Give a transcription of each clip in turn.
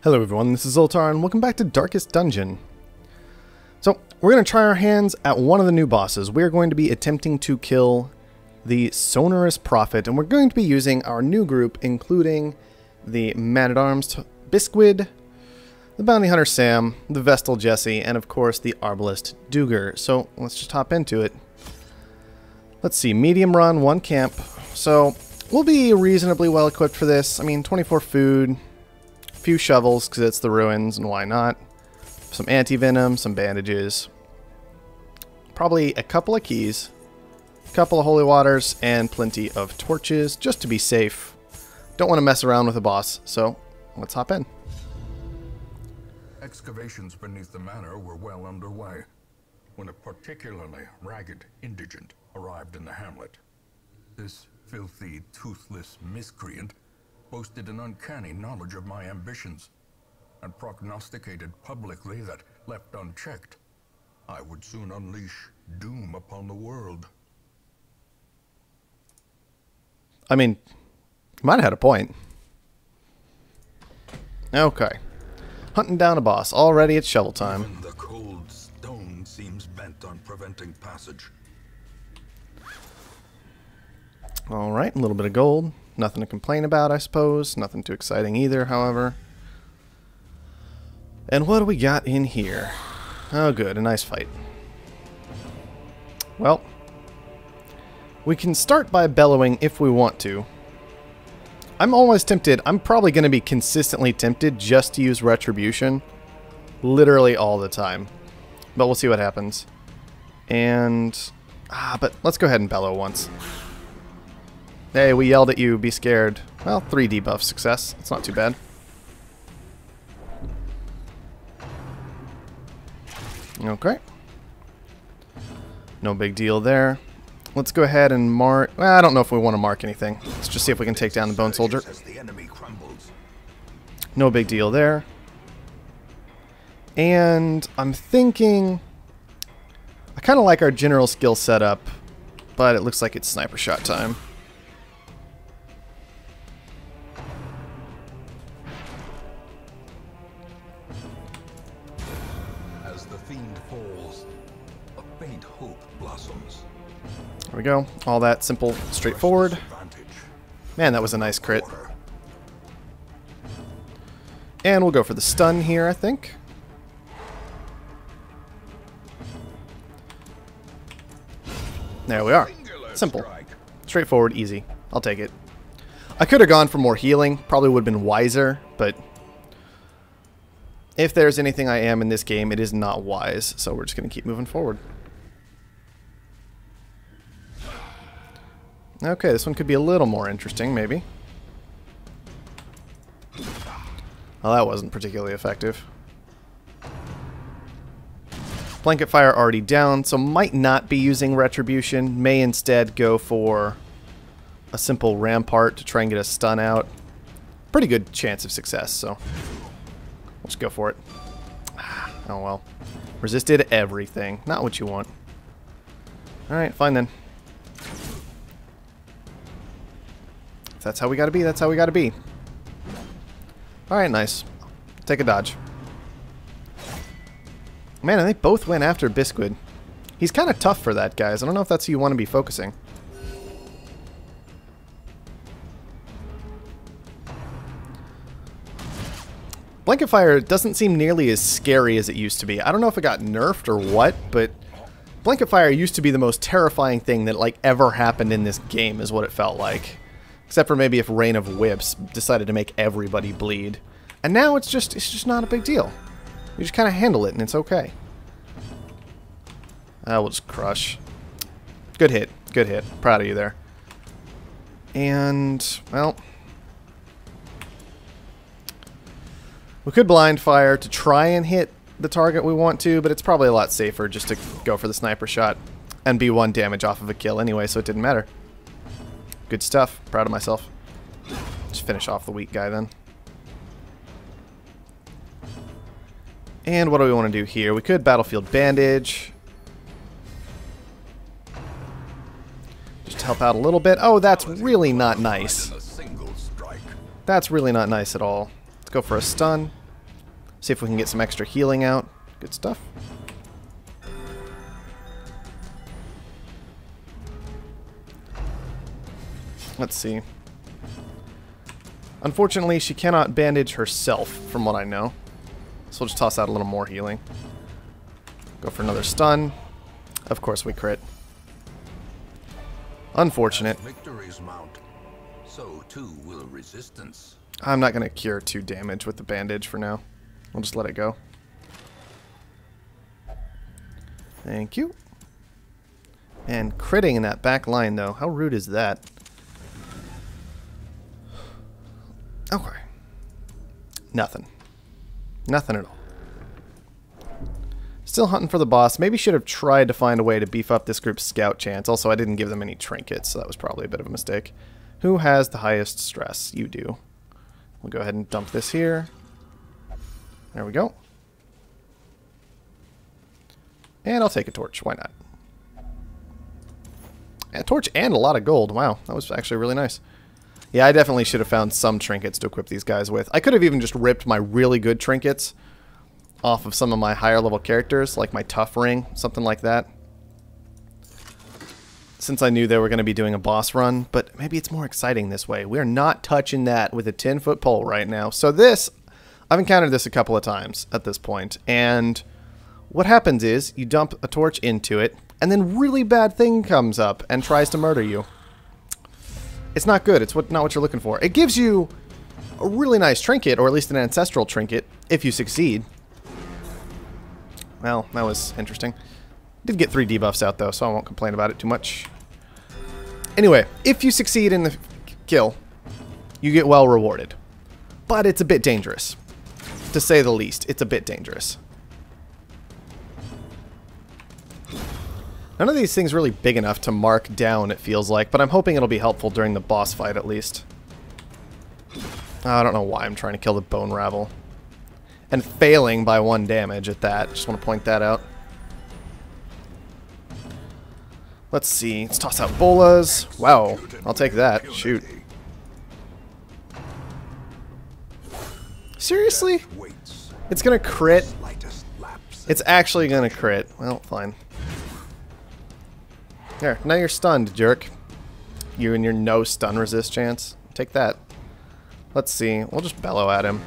Hello everyone, this is Zoltar and welcome back to Darkest Dungeon. So, we're going to try our hands at one of the new bosses. We're going to be attempting to kill the Sonorous Prophet, and we're going to be using our new group, including the Man-at-Arms Bisquid, the Bounty Hunter Sam, the Vestal Jesse, and of course the Arbalist Duger. So, let's just hop into it. Let's see, medium run, 1 camp. So, we'll be reasonably well equipped for this. I mean, 24 food, few shovels because it's the ruins and why not, some anti-venom, some bandages, probably a couple of keys, a couple of holy waters, and plenty of torches just to be safe. Don't want to mess around with a boss, so let's hop in. Excavations beneath the manor were well underway when a particularly ragged indigent arrived in the hamlet. This filthy, toothless miscreant boasted an uncanny knowledge of my ambitions, and prognosticated publicly that, left unchecked, I would soon unleash doom upon the world. I mean, you might have had a point. Okay. Hunting down a boss. Already it's shovel time. Even the cold stone seems bent on preventing passage. Alright, a little bit of gold. Nothing to complain about, I suppose. Nothing too exciting either, however. And what do we got in here? Oh good, a nice fight. Well, we can start by bellowing if we want to. I'm always tempted, I'm probably going to be consistently tempted just to use Retribution. Literally all the time. But we'll see what happens. And... but let's go ahead and bellow once. Hey, we yelled at you, be scared. Well, 3 debuff success. It's not too bad. Okay. No big deal there. Let's go ahead and mark... Well, I don't know if we want to mark anything. Let's just see if we can take down the Bone Soldier. No big deal there. And I'm thinking... I kind of like our general skill setup, but it looks like it's sniper shot time. There we go. All that simple, straightforward. Man, that was a nice crit. And we'll go for the stun here, I think. There we are. Simple. Straightforward, easy. I'll take it. I could have gone for more healing. Probably would have been wiser, but if there's anything I am in this game, it is not wise. So we're just going to keep moving forward. Okay, this one could be a little more interesting, maybe. Well, that wasn't particularly effective. Blanket fire already down, so might not be using Retribution. May instead go for a simple Rampart to try and get a stun out. Pretty good chance of success, so we'll just go for it. Oh well. Resisted everything. Not what you want. Alright, fine then. That's how we gotta be, that's how we gotta be. Alright, nice. Take a dodge. Man, and they both went after Bisquid. He's kind of tough for that, guys. I don't know if that's who you want to be focusing. Blanket Fire doesn't seem nearly as scary as it used to be. I don't know if it got nerfed or what, but Blanket Fire used to be the most terrifying thing that like ever happened in this game is what it felt like. Except for maybe if Rain of Whips decided to make everybody bleed. And now it's just not a big deal. You just kind of handle it and it's okay. We'll just crush. Good hit. Good hit. Proud of you there. And, well... we could blind fire to try and hit the target we want to, but it's probably a lot safer just to go for the sniper shot and be 1 damage off of a kill anyway, so it didn't matter. Good stuff. Proud of myself. Just finish off the weak guy then. And what do we want to do here? We could Battlefield Bandage. Just help out a little bit. Oh, that's really not nice. That's really not nice at all. Let's go for a stun. See if we can get some extra healing out. Good stuff. Let's see. Unfortunately, she cannot bandage herself, from what I know. So we'll just toss out a little more healing. Go for another stun. Of course we crit. Unfortunate. Victories mount, so too will resistance. I'm not going to cure 2 damage with the bandage for now. We'll just let it go. Thank you. And critting in that back line, though. How rude is that? Okay. Nothing. Nothing at all. Still hunting for the boss. Maybe should have tried to find a way to beef up this group's scout chance. Also, I didn't give them any trinkets, so that was probably a bit of a mistake. Who has the highest stress? You do. We'll go ahead and dump this here. There we go. And I'll take a torch. Why not? A torch and a lot of gold. Wow, that was actually really nice. Yeah, I definitely should have found some trinkets to equip these guys with. I could have even just ripped my really good trinkets off of some of my higher level characters, like my tough ring, something like that. Since I knew they were going to be doing a boss run, but maybe it's more exciting this way. We're not touching that with a 10-foot pole right now. So this, I've encountered this a couple of times at this point, and what happens is you dump a torch into it, and then really bad thing comes up and tries to murder you. It's not good. It's not what you're looking for. It gives you a really nice trinket, or at least an ancestral trinket, if you succeed. Well, that was interesting. Did get 3 debuffs out, though, so I won't complain about it too much. Anyway, if you succeed in the kill, you get well rewarded. But it's a bit dangerous. To say the least, it's a bit dangerous. None of these things really big enough to mark down, it feels like, but I'm hoping it'll be helpful during the boss fight, at least. I don't know why I'm trying to kill the Bone Ravel. And failing by 1 damage at that. Just want to point that out. Let's see. Let's toss out bolas. Wow. I'll take that. Shoot. Seriously? It's going to crit? It's actually going to crit. Well, fine. There. Now you're stunned, jerk. You and your no stun resist chance. Take that. Let's see. We'll just bellow at him.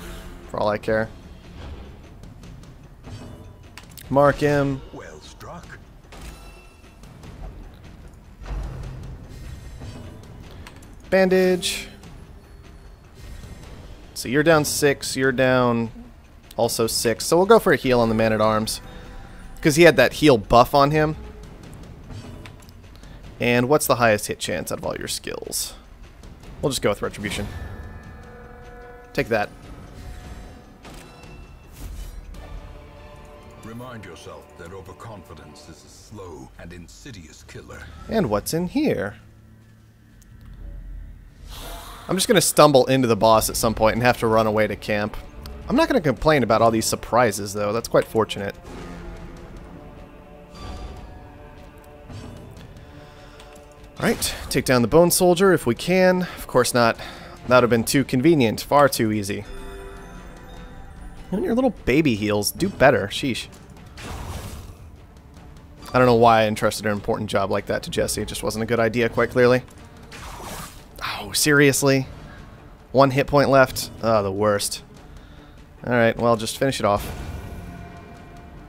For all I care. Mark him. Well struck. Bandage. So you're down 6, you're down also 6. So we'll go for a heal on the Man-at-Arms. Because he had that heal buff on him. And what's the highest hit chance out of all your skills? We'll just go with Retribution. Take that. Remind yourself that overconfidence is a slow and insidious killer. And what's in here? I'm just going to stumble into the boss at some point and have to run away to camp. I'm not going to complain about all these surprises, though. That's quite fortunate. Alright, take down the Bone Soldier if we can. Of course not. That would have been too convenient. Far too easy. And your little baby heals do better. Sheesh. I don't know why I entrusted an important job like that to Jesse. It just wasn't a good idea, quite clearly. Oh, seriously? 1 hit point left? Oh, the worst. Alright, well, just finish it off.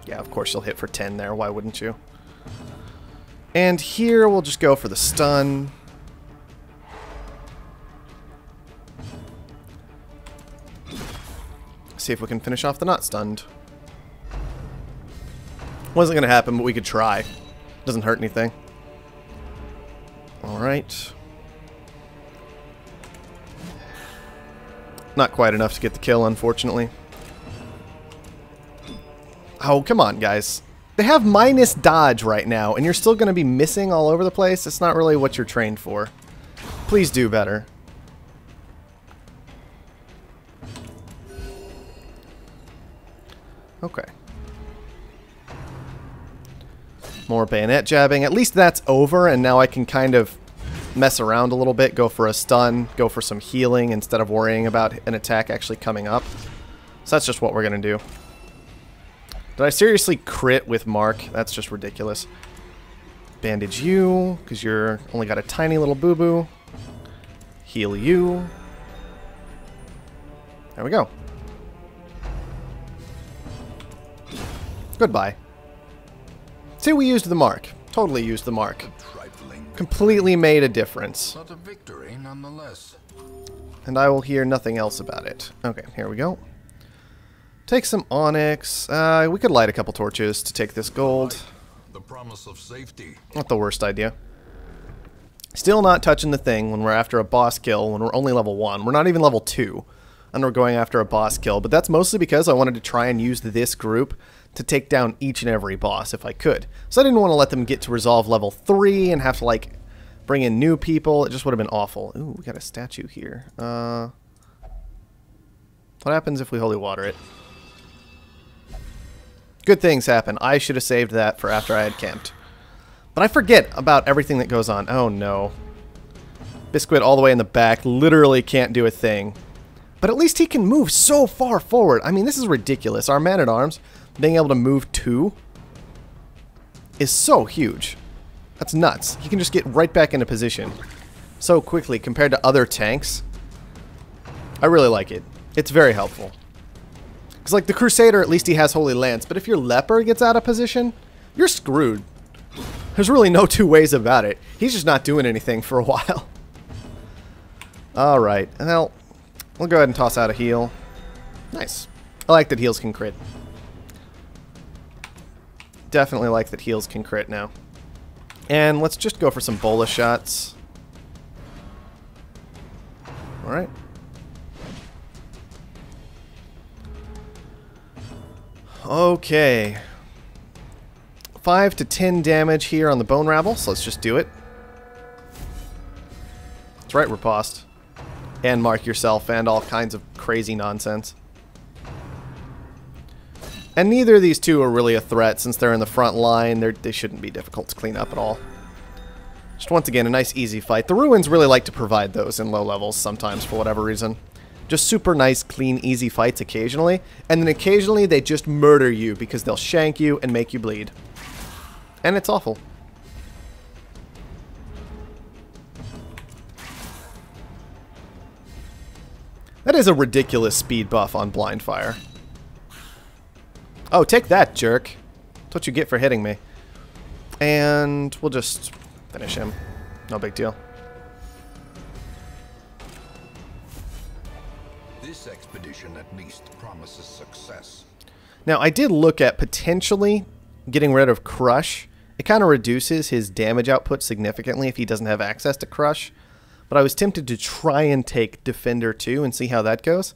Yeah, of course you'll hit for 10 there. Why wouldn't you? And here we'll just go for the stun. See if we can finish off the not stunned. Wasn't going to happen, but we could try. Doesn't hurt anything. Alright. Not quite enough to get the kill, unfortunately. Oh, come on, guys. They have minus dodge right now, and you're still going to be missing all over the place? It's not really what you're trained for. Please do better. Okay. More bayonet jabbing. At least that's over, and now I can kind of mess around a little bit, go for a stun, go for some healing instead of worrying about an attack actually coming up. So that's just what we're going to do. Did I seriously crit with Mark? That's just ridiculous. Bandage you, because you're only got a tiny little boo-boo. Heal you. There we go. Goodbye. See, we used the Mark. Totally used the Mark. Completely made a difference. But a victory nonetheless. And I will hear nothing else about it. Okay, here we go. Take some onyx. We could light a couple torches to take this gold. The promise of safety. Not the worst idea. Still not touching the thing when we're after a boss kill, when we're only level 1. We're not even level 2. And we're going after a boss kill. But that's mostly because I wanted to try and use this group to take down each and every boss if I could. So I didn't want to let them get to resolve level 3 and have to, like, bring in new people. It just would have been awful. Ooh, we got a statue here. What happens if we holy water it? Good things happen. I should have saved that for after I had camped. But I forget about everything that goes on. Oh, no. Biscuit all the way in the back. Literally can't do a thing. But at least he can move so far forward. I mean, this is ridiculous. Our man-at-arms being able to move 2 is so huge. That's nuts. He can just get right back into position so quickly compared to other tanks. I really like it. It's very helpful. Because, like, the Crusader, at least he has Holy Lance. But if your Leper gets out of position, you're screwed. There's really no two ways about it. He's just not doing anything for a while. Alright. Well, we'll go ahead and toss out a heal. Nice. I like that heals can crit. Definitely like that heals can crit now. And let's just go for some bola shots. Alright. Okay. 5 to 10 damage here on the bone rabble, so let's just do it. That's right, riposte. And mark yourself and all kinds of crazy nonsense. And neither of these two are really a threat since they're in the front line. They shouldn't be difficult to clean up at all. Just once again, a nice easy fight. The Ruins really like to provide those in low levels sometimes for whatever reason. Just super nice, clean, easy fights occasionally. And then occasionally they just murder you because they'll shank you and make you bleed. And it's awful. That is a ridiculous speed buff on blind fire. Oh, take that, jerk. That's what you get for hitting me. And we'll just finish him. No big deal. This expedition at least promises success. Now, I did look at potentially getting rid of Crush. It kind of reduces his damage output significantly if he doesn't have access to Crush. But I was tempted to try and take Defender 2 and see how that goes.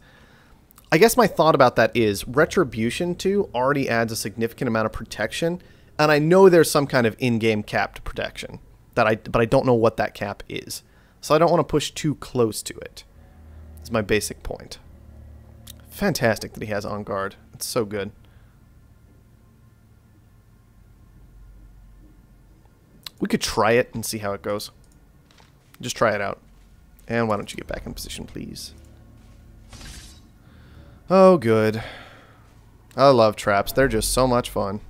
I guess my thought about that is Retribution 2 already adds a significant amount of protection, and I know there's some kind of in-game capped protection, but I don't know what that cap is. So I don't want to push too close to it. That's my basic point. Fantastic that he has On Guard. It's so good. We could try it and see how it goes. Just try it out. And why don't you get back in position, please? Oh, good. I love traps. They're just so much fun.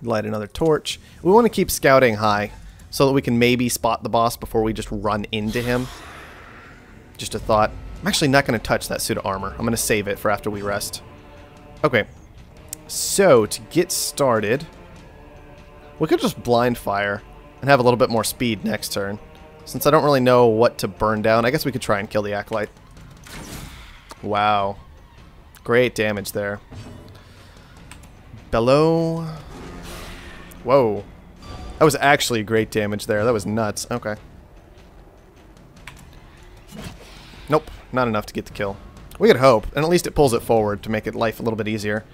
Light another torch. We want to keep scouting high so that we can maybe spot the boss before we just run into him. Just a thought. I'm actually not going to touch that suit of armor. I'm going to save it for after we rest. Okay. So, to get started, we could just blind fire and have a little bit more speed next turn. Since I don't really know what to burn down, I guess we could try and kill the Acolyte. Wow. Great damage there. Bellow. Whoa. That was actually great damage there. That was nuts. Okay. Nope. Not enough to get the kill. We could hope, and at least it pulls it forward to make it life a little bit easier.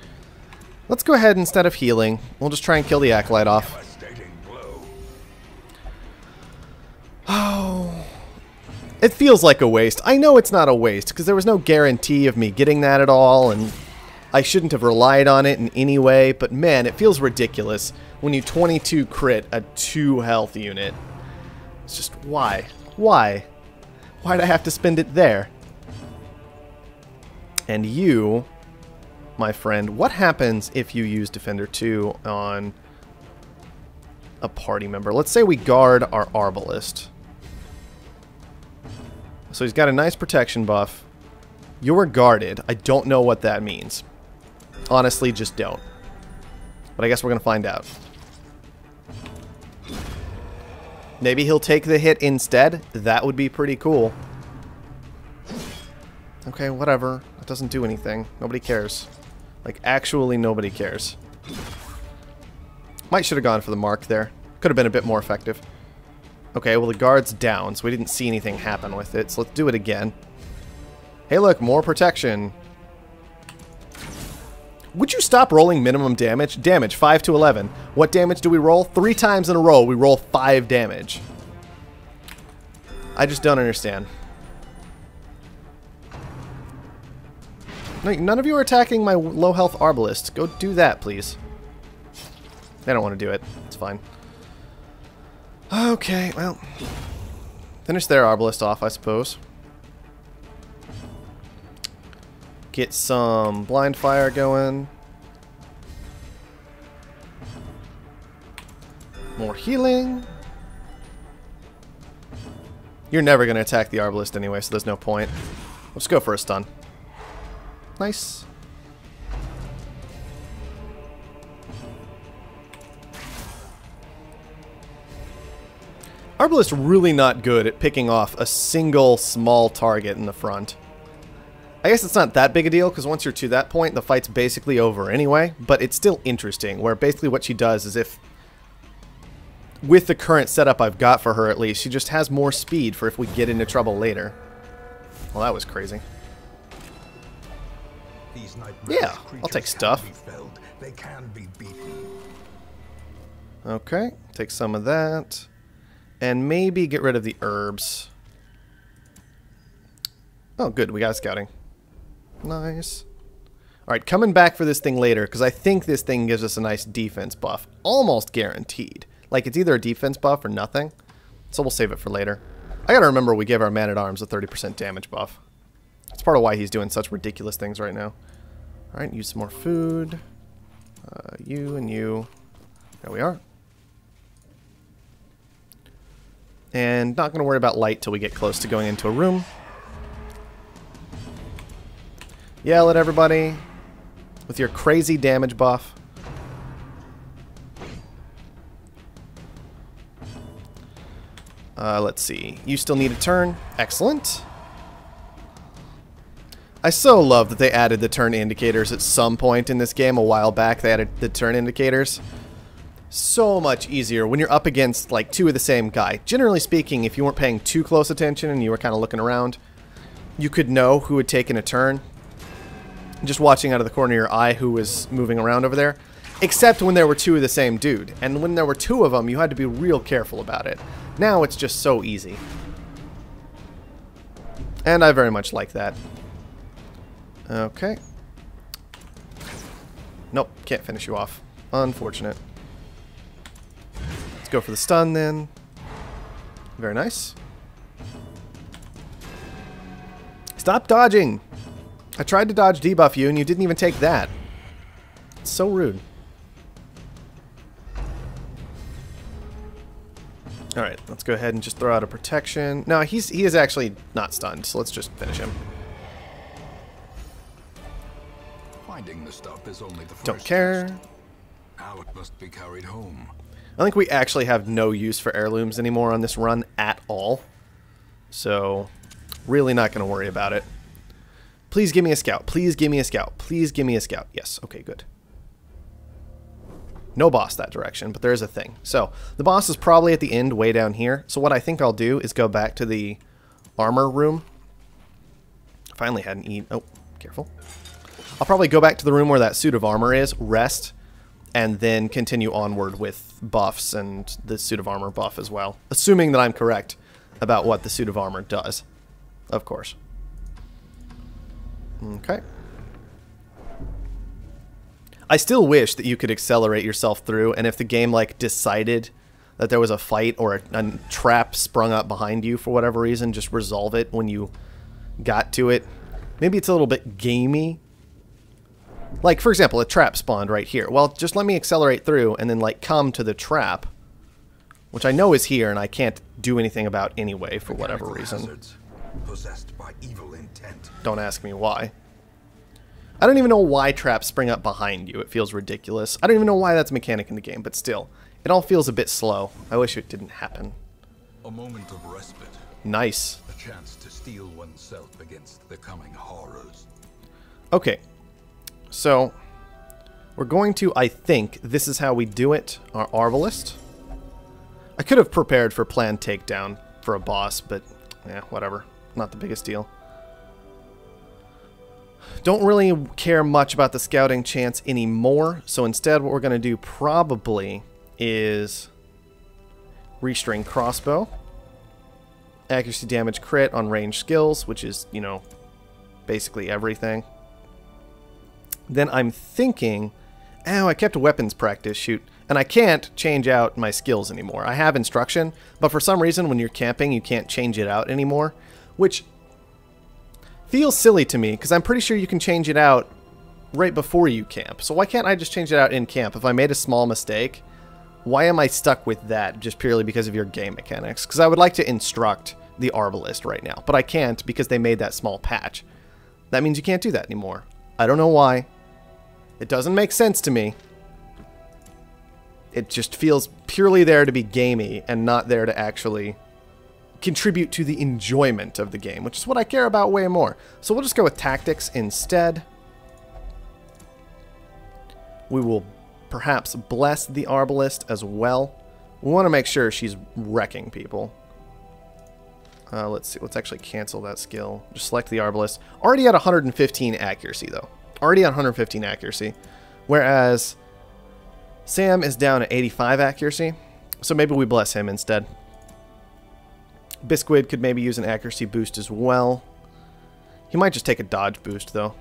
Let's go ahead, instead of healing, we'll just try and kill the Acolyte off. Oh. It feels like a waste. I know it's not a waste, because there was no guarantee of me getting that at all, and I shouldn't have relied on it in any way, but man, it feels ridiculous when you 22 crit a 2 health unit. It's just, why? Why? Why'd I have to spend it there? And you my friend, what happens if you use Defender 2 on a party member? Let's say we guard our Arbalist. So he's got a nice protection buff. You're guarded. I don't know what that means. Honestly, just don't. But I guess we're going to find out. Maybe he'll take the hit instead. That would be pretty cool. Okay, whatever. It doesn't do anything. Nobody cares. Like, actually nobody cares. Might should have gone for the mark there. Could have been a bit more effective. Okay, well the guard's down, so we didn't see anything happen with it. So let's do it again. Hey look, more protection. Would you stop rolling minimum damage? Damage, 5 to 11. What damage do we roll? 3 times in a row, we roll 5 damage. I just don't understand. No, none of you are attacking my low health Arbalist. Go do that, please. They don't want to do it. It's fine. Okay, well. Finish their Arbalist off, I suppose. Get some blind fire going. More healing. You're never going to attack the Arbalist anyway, so there's no point. Let's go for a stun. Nice. Arbalist really not good at picking off a single small target in the front. I guess it's not that big a deal, because once you're to that point, the fight's basically over anyway, but it's still interesting, where basically what she does is if, with the current setup I've got for her at least, she just has more speed for if we get into trouble later. Well, that was crazy. Yeah, I'll take stuff. They can be beaten. Okay, take some of that. And maybe get rid of the herbs. Oh, good, we got scouting. Nice. Alright, coming back for this thing later, because I think this thing gives us a nice defense buff. Almost guaranteed. Like, it's either a defense buff or nothing. So we'll save it for later. I gotta remember we gave our man-at-arms a 30% damage buff. That's part of why he's doing such ridiculous things right now. Alright, use some more food. You and you. There we are. And not going to worry about light till we get close to going into a room. Yell at everybody with your crazy damage buff. Let's see. You still need a turn. Excellent. I so love that they added the turn indicators at some point in this game. A while back they added the turn indicators. So much easier when you're up against like 2 of the same guy. Generally speaking, if you weren't paying too close attention and you were kind of looking around, you could know who had taken a turn. Just watching out of the corner of your eye who was moving around over there. Except when there were 2 of the same dude. And when there were 2 of them, you had to be real careful about it. Now it's just so easy. And I very much like that. Okay. Nope, can't finish you off. Unfortunate. Go for the stun then. Very nice. Stop dodging! I tried to dodge debuff you and you didn't even take that. It's so rude. Alright, let's go ahead and just throw out a protection. No, he is actually not stunned, so let's just finish him. Finding the stuff is only the first Don't care. test. Now it must be carried home. I think we actually have no use for heirlooms anymore on this run at all. So, really not going to worry about it. Please give me a scout. Please give me a scout. Please give me a scout. Yes, okay, good. No boss that direction, but there is a thing. So, the boss is probably at the end way down here. So what I think I'll do is go back to the armor room. Finally had an eat. Oh, careful. I'll probably go back to the room where that suit of armor is, rest, and then continue onward with buffs and the suit of armor buff as well. Assuming that I'm correct about what the suit of armor does. Of course. Okay. I still wish that you could accelerate yourself through, and if the game like decided that there was a fight or a trap sprung up behind you for whatever reason, just resolve it when you got to it. Maybe it's a little bit gamey, Like, for example, a trap spawned right here. Well, just let me accelerate through and then, like, come to the trap, which I know is here and I can't do anything about anyway for whatever reason. Possessed by evil intent. Don't ask me why. I don't even know why traps spring up behind you. It feels ridiculous. I don't even know why that's a mechanic in the game, but still. It all feels a bit slow. I wish it didn't happen. A moment of respite. Nice. A chance to steel oneself against the coming horrors. Okay. So, we're going to, I think, this is how we do it, our Arbalist. I could have prepared for planned takedown for a boss, but, yeah, whatever. Not the biggest deal. Don't really care much about the scouting chance anymore, so instead what we're going to do probably is restring crossbow, accuracy damage crit on ranged skills, which is, you know, basically everything. Then I'm thinking, oh, I kept a weapons practice, shoot, and I can't change out my skills anymore. I have instruction, but for some reason when you're camping you can't change it out anymore, which feels silly to me, because I'm pretty sure you can change it out right before you camp. So why can't I just change it out in camp? If I made a small mistake, why am I stuck with that just purely because of your game mechanics? Because I would like to instruct the Arbalist right now, but I can't because they made that small patch. That means you can't do that anymore. I don't know why. It doesn't make sense to me. It just feels purely there to be gamey and not there to actually contribute to the enjoyment of the game, which is what I care about way more. So we'll just go with tactics instead. We will perhaps bless the Arbalist as well. We want to make sure she's wrecking people. Let's see. Let's actually cancel that skill. Just select the Arbalist. Already at 115 accuracy, though. Already at 115 accuracy. Whereas Sam is down at 85 accuracy. So maybe we bless him instead. Bisquid could maybe use an accuracy boost as well. He might just take a dodge boost, though.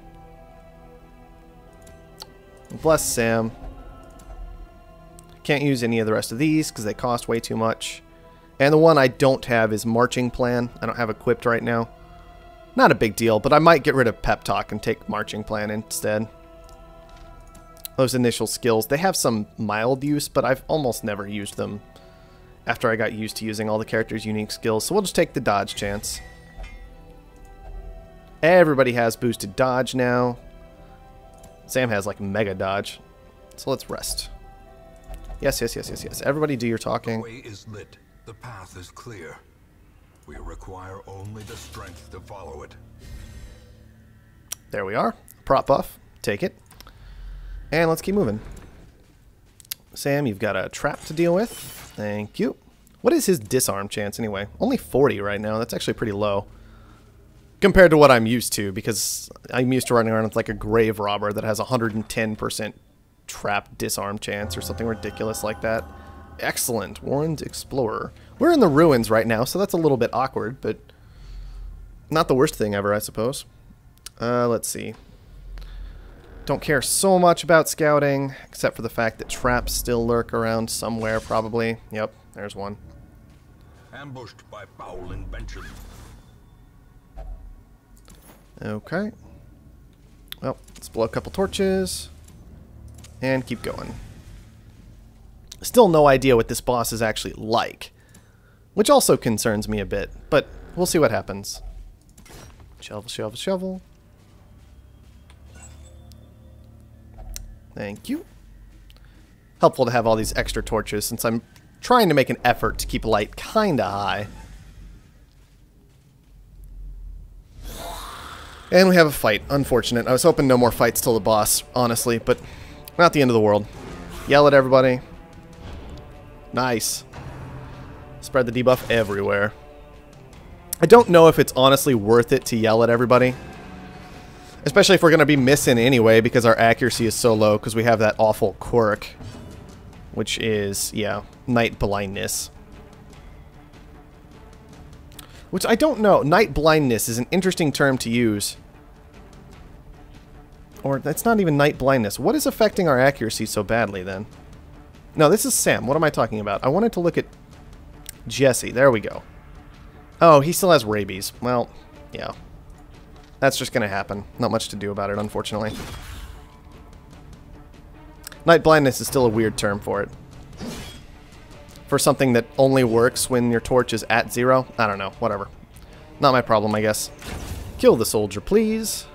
Bless Sam. Can't use any of the rest of these because they cost way too much. And the one I don't have is Marching Plan. I don't have equipped right now. Not a big deal, but I might get rid of Pep Talk and take Marching Plan instead. Those initial skills, they have some mild use, but I've almost never used them after I got used to using all the characters' unique skills. So we'll just take the dodge chance. Everybody has boosted dodge now. Sam has like mega dodge. So let's rest. Yes, yes, yes, yes, yes. Everybody do your talking. The way is lit. The path is clear. We require only the strength to follow it. There we are. Prop buff. Take it. And let's keep moving. Sam, you've got a trap to deal with. Thank you. What is his disarm chance anyway? Only 40 right now. That's actually pretty low. Compared to what I'm used to, because I'm used to running around with like a grave robber that has 110% trap disarm chance or something ridiculous like that. Excellent. Warren's Explorer. We're in the ruins right now, so that's a little bit awkward, but not the worst thing ever, I suppose. Let's see. Don't care so much about scouting, except for the fact that traps still lurk around somewhere, probably. Yep, there's one. Ambushed by foul invention. Okay. Well, let's blow a couple torches. And keep going. Still no idea what this boss is actually like, which also concerns me a bit, but we'll see what happens. Shovel, shovel, shovel. Thank you. Helpful to have all these extra torches since I'm trying to make an effort to keep light kinda high. And we have a fight. Unfortunate. I was hoping no more fights till the boss, honestly, but not the end of the world. Yell at everybody. Nice. Spread the debuff everywhere. I don't know if it's honestly worth it to yell at everybody. Especially if we're going to be missing anyway because our accuracy is so low because we have that awful quirk. Which is, yeah, night blindness. Which I don't know. Night blindness is an interesting term to use. Or that's not even night blindness. What is affecting our accuracy so badly then? No, this is Sam. What am I talking about? I wanted to look at Jesse. There we go. Oh, he still has rabies. Well, yeah. That's just going to happen. Not much to do about it, unfortunately. Night blindness is still a weird term for it. For something that only works when your torch is at 0? I don't know. Whatever. Not my problem, I guess. Kill the soldier, please.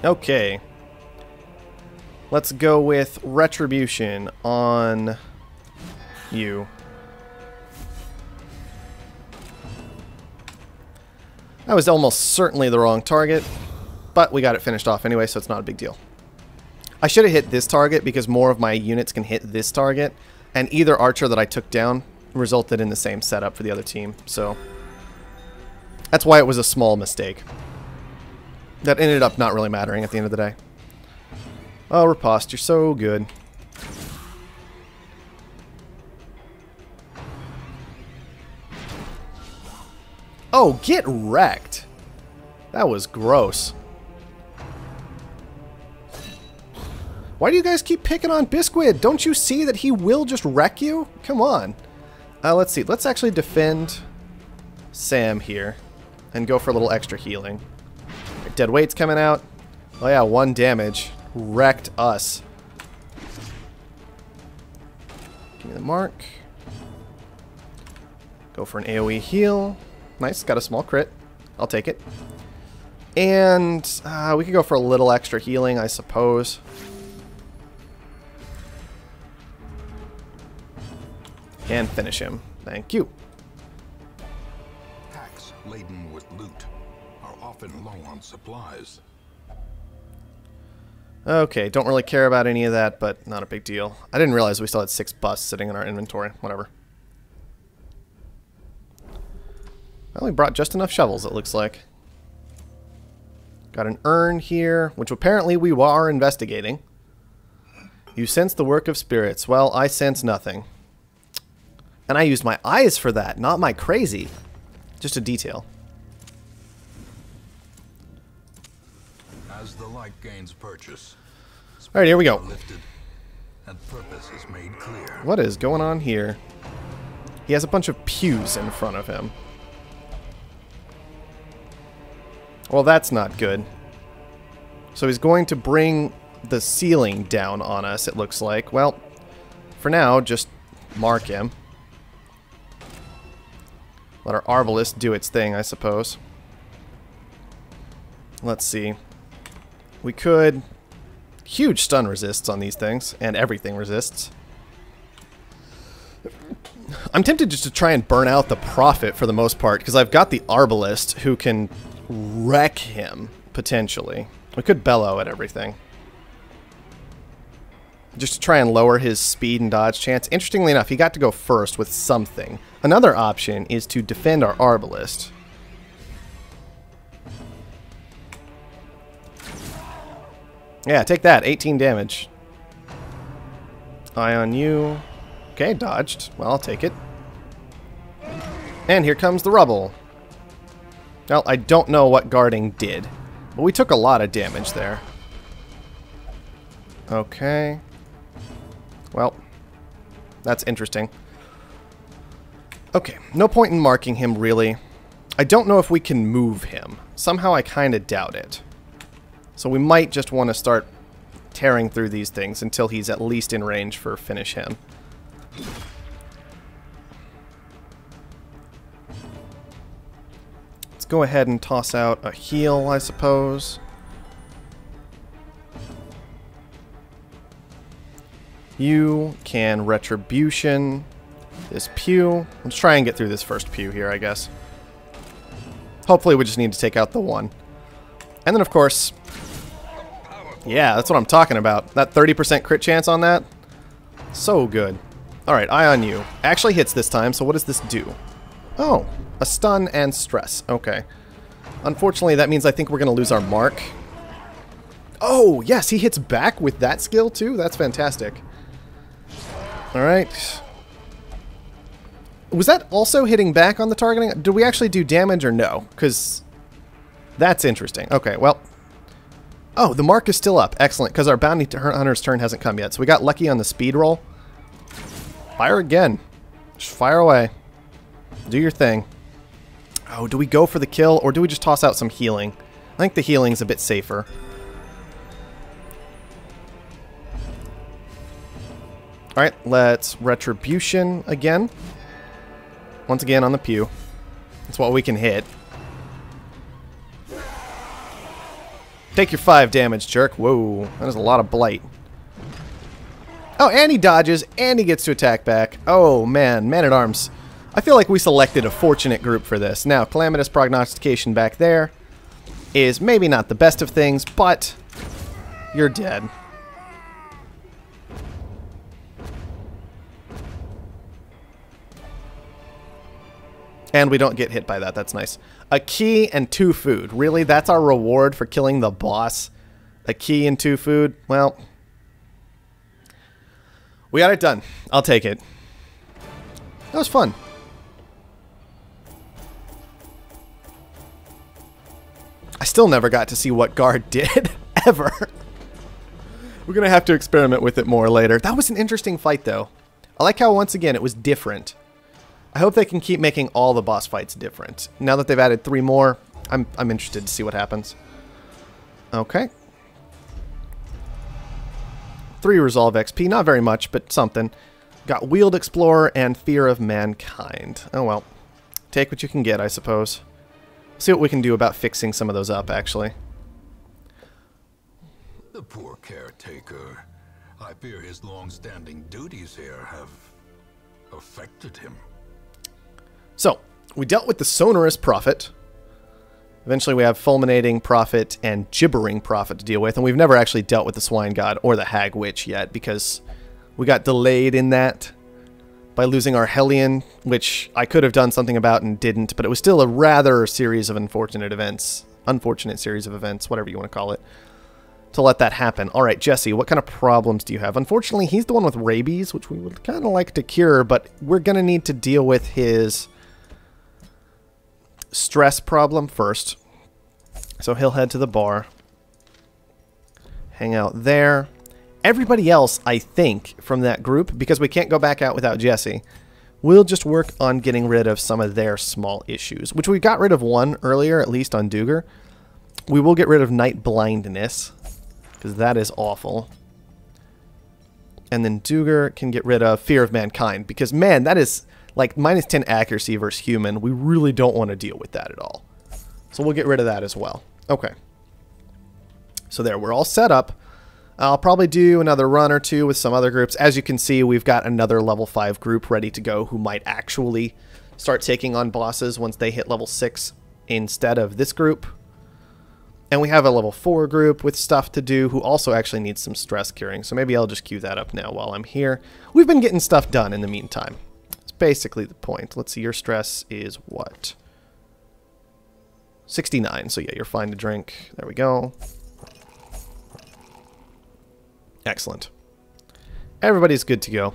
Okay. Let's go with Retribution on you. That was almost certainly the wrong target, but we got it finished off anyway, so it's not a big deal. I should have hit this target because more of my units can hit this target, and either archer that I took down resulted in the same setup for the other team, so that's why it was a small mistake. That ended up not really mattering at the end of the day. Oh, Riposte, you're so good. Oh, get wrecked. That was gross. Why do you guys keep picking on Bisquid? Don't you see that he will just wreck you? Come on. Let's see. Let's actually defend Sam here and go for a little extra healing. Dead weight's coming out. Oh yeah, 1 damage. Wrecked us. Give me the mark. Go for an AoE heal. Nice, got a small crit. I'll take it. And we could go for a little extra healing, I suppose. And finish him. Thank you. Packs laden with loot are often low on supplies. Okay, don't really care about any of that, but not a big deal. I didn't realize we still had 6 busts sitting in our inventory. Whatever. I only brought just enough shovels, it looks like. Got an urn here, which apparently we are investigating. You sense the work of spirits. Well, I sense nothing. And I used my eyes for that, not my crazy. Just a detail. As the light gains purchase, alright, here we go. lifted, and purpose is made clear. What is going on here? He has a bunch of pews in front of him. Well, that's not good. So he's going to bring the ceiling down on us, it looks like. Well, for now, just mark him. Let our Arbalist do its thing, I suppose. Let's see. We could... Huge stun resists on these things, and everything resists. I'm tempted just to try and burn out the Prophet for the most part, because I've got the Arbalist who can wreck him, potentially. We could bellow at everything. Just to try and lower his speed and dodge chance. Interestingly enough, he got to go first with something. Another option is to defend our Arbalist. Yeah, take that. 18 damage. Eye on you. Okay, dodged. Well, I'll take it. And here comes the rubble. Well, I don't know what guarding did, but we took a lot of damage there. Okay. Well, that's interesting. Okay, no point in marking him, really. I don't know if we can move him. Somehow I kind of doubt it. So we might just want to start tearing through these things until he's at least in range for finish him. Let's go ahead and toss out a heal, I suppose. You can Retribution this pew. Let's try and get through this first pew here, I guess. Hopefully we just need to take out the one. And then, of course... Yeah, that's what I'm talking about. That 30% crit chance on that? So good. Alright, eye on you. Actually hits this time, so what does this do? Oh, a stun and stress. Okay. Unfortunately, that means I think we're going to lose our mark. Oh, yes, he hits back with that skill, too? That's fantastic. Alright. Was that also hitting back on the targeting? Did we actually do damage or no? Because that's interesting. Okay, well... Oh, the mark is still up. Excellent, because our bounty hunter's turn hasn't come yet. So we got lucky on the speed roll. Fire again. Just fire away. Do your thing. Oh, do we go for the kill, or do we just toss out some healing? I think the healing's a bit safer. Alright, let's Retribution again. Once again on the pew. That's what we can hit. Take your 5 damage, jerk. Whoa, that is a lot of blight. Oh, and he dodges, and he gets to attack back. Oh, man, Man-at-Arms. I feel like we selected a fortunate group for this. Now, Calamitous Prognostication back there is maybe not the best of things, but you're dead. And we don't get hit by that. That's nice. A key and 2 food. Really? That's our reward for killing the boss? A key and 2 food? Well, we got it done. I'll take it. That was fun. I still never got to see what Guard did, ever. We're going to have to experiment with it more later. That was an interesting fight, though. I like how, once again, it was different. I hope they can keep making all the boss fights different. Now that they've added 3 more, I'm interested to see what happens. Okay. 3 Resolve XP, not very much, but something. Got Wheeled Explorer and Fear of Mankind. Oh well. Take what you can get, I suppose. See what we can do about fixing some of those up, actually. The poor caretaker. I fear his long-standing duties here have affected him. So, we dealt with the Sonorous Prophet. Eventually we have Fulminating Prophet and Gibbering Prophet to deal with, and we've never actually dealt with the Swine God or the Hag Witch yet, because we got delayed in that by losing our Hellion, which I could have done something about and didn't, but it was still a rather series of unfortunate series of events, whatever you want to call it, to let that happen. Alright, Jesse, what kind of problems do you have? Unfortunately, he's the one with rabies, which we would kind of like to cure, but we're going to need to deal with his stress problem first. So he'll head to the bar. Hang out there. Everybody else, I think, from that group, because we can't go back out without Jesse, we'll just work on getting rid of some of their small issues, which we got rid of one earlier, at least on Duger. We will get rid of Night Blindness, because that is awful. And then Duger can get rid of Fear of Mankind, because, man, that is like -10 accuracy versus human. We really don't want to deal with that at all. So we'll get rid of that as well. Okay. So there, we're all set up. I'll probably do another run or 2 with some other groups. As you can see, we've got another level 5 group ready to go who might actually start taking on bosses once they hit level 6 instead of this group. And we have a level 4 group with stuff to do who also actually needs some stress curing. So maybe I'll just queue that up now while I'm here. We've been getting stuff done in the meantime. It's basically the point. Let's see, your stress is what? 69. So yeah, you're fine to drink. There we go. Excellent. Everybody's good to go.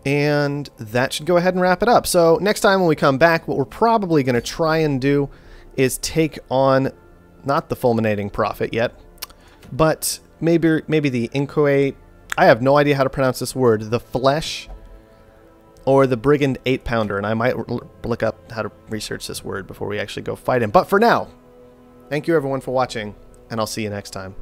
And that should go ahead and wrap it up. So next time when we come back, what we're probably going to try and do is take on, not the Fulminating Prophet yet, but maybe the Inchoate, I have no idea how to pronounce this word, the Flesh, or the Brigand 8-pounder, and I might look up how to research this word before we actually go fight him. But for now, thank you everyone for watching, and I'll see you next time.